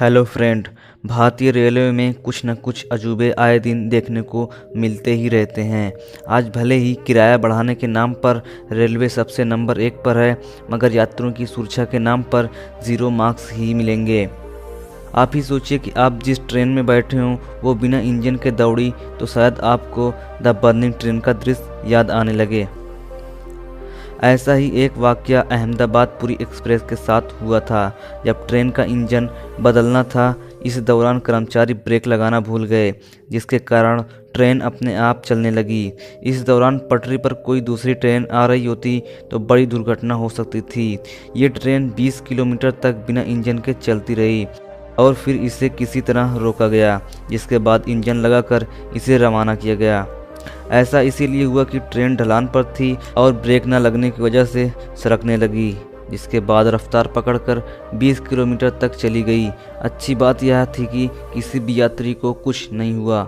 Hello friend. भारतीय railway में कुछ न कुछ अजूबे आए दिन देखने को मिलते ही रहते हैं। आज भले ही किराया बढ़ाने के नाम पर रेलवे सबसे नंबर 1 पर है, मगर यात्रियों की सुरक्षा के नाम पर 0 मार्क्स ही मिलेंगे। आप ही सोचिए कि आप जिस ट्रेन में बैठे हों वो बिना इंजन के दौड़ी तो शायद आपको द बर्निंग ट्रेन का दृश्य याद आने लगे। ऐसा ही एक वाकया अहमदाबाद पुरी एक्सप्रेस के साथ हुआ था, जब ट्रेन का इंजन बदलना था। इस दौरान कर्मचारी ब्रेक लगाना भूल गए, जिसके कारण ट्रेन अपने आप चलने लगी। इस दौरान पटरी पर कोई दूसरी ट्रेन आ रही होती तो बड़ी दुर्घटना हो सकती थी। ये ट्रेन 20 किलोमीटर तक बिना इंजन के चलती रही और फिर इसे किसी तरह रोका गया, जिसके बाद इंजन लगाकर इसे रवाना किया गया। ऐसा इसीलिए हुआ कि ट्रेन ढलान पर थी और ब्रेक न लगने की वजह से सरकने लगी, जिसके बाद रफ्तार पकड़कर 20 किलोमीटर तक चली गई। अच्छी बात यह थी कि किसी भी यात्री को कुछ नहीं हुआ।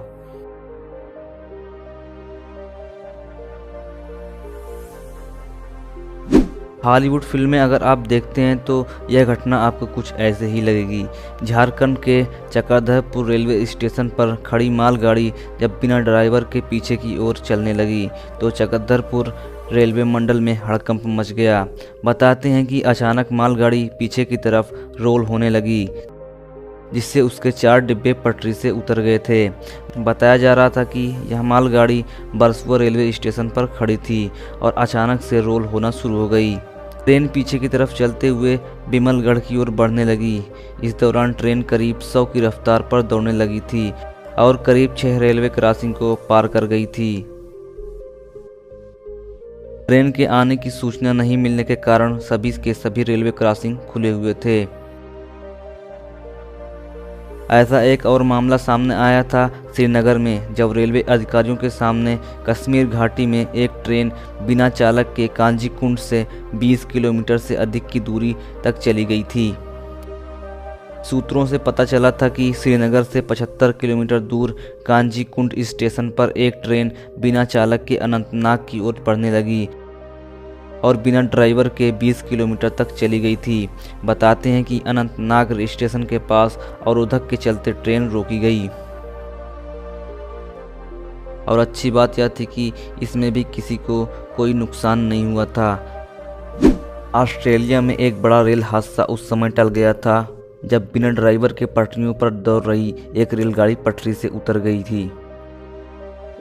हॉलीवुड फिल्में अगर आप देखते हैं तो यह घटना आपको कुछ ऐसे ही लगेगी। झारखंड के चक्रधरपुर रेलवे स्टेशन पर खड़ी मालगाड़ी जब बिना ड्राइवर के पीछे की ओर चलने लगी तो चक्रधरपुर रेलवे मंडल में हड़कंप मच गया। बताते हैं कि अचानक मालगाड़ी पीछे की तरफ रोल होने लगी, जिससे उसके 4 डिब्बे पटरी से उतर गए थे। बताया जा रहा था कि यह मालगाड़ी बरसुआ रेलवे स्टेशन पर खड़ी थी और अचानक से रोल होना शुरू हो गई। ट्रेन पीछे की तरफ चलते हुए बिमलगढ़ की ओर बढ़ने लगी। इस दौरान ट्रेन करीब 100 की रफ्तार पर दौड़ने लगी थी और करीब 6 रेलवे क्रॉसिंग को पार कर गई थी। ट्रेन के आने की सूचना नहीं मिलने के कारण सभी के सभी रेलवे क्रॉसिंग खुले हुए थे। ऐसा एक और मामला सामने आया था श्रीनगर में, जब रेलवे अधिकारियों के सामने कश्मीर घाटी में एक ट्रेन बिना चालक के कांजी कुंड से 20 किलोमीटर से अधिक की दूरी तक चली गई थी। सूत्रों से पता चला था कि श्रीनगर से 75 किलोमीटर दूर कांजी कुंड स्टेशन पर एक ट्रेन बिना चालक के अनंतनाग की ओर बढ़ने लगी और बिना ड्राइवर के 20 किलोमीटर तक चली गई थी। बताते हैं कि अनंतनाग स्टेशन के पास अवरोधक के चलते ट्रेन रोकी गई और अच्छी बात यह थी कि इसमें भी किसी को कोई नुकसान नहीं हुआ था। ऑस्ट्रेलिया में एक बड़ा रेल हादसा उस समय टल गया था जब बिना ड्राइवर के पटरियों पर दौड़ रही एक रेलगाड़ी पटरी से उतर गई थी।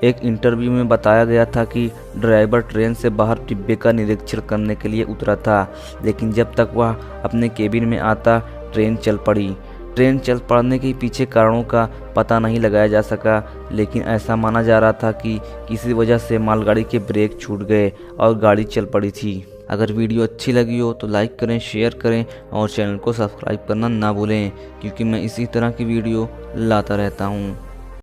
एक इंटरव्यू में बताया गया था कि ड्राइवर ट्रेन से बाहर डिब्बे का निरीक्षण करने के लिए उतरा था, लेकिन जब तक वह अपने केबिन में आता ट्रेन चल पड़ी। ट्रेन चल पड़ने के पीछे कारणों का पता नहीं लगाया जा सका, लेकिन ऐसा माना जा रहा था कि किसी वजह से मालगाड़ी के ब्रेक छूट गए और गाड़ी चल पड़ी थी। अगर वीडियो अच्छी लगी हो तो लाइक करें, शेयर करें और चैनल को सब्सक्राइब करना ना भूलें, क्योंकि मैं इसी तरह की वीडियो लाता रहता हूँ।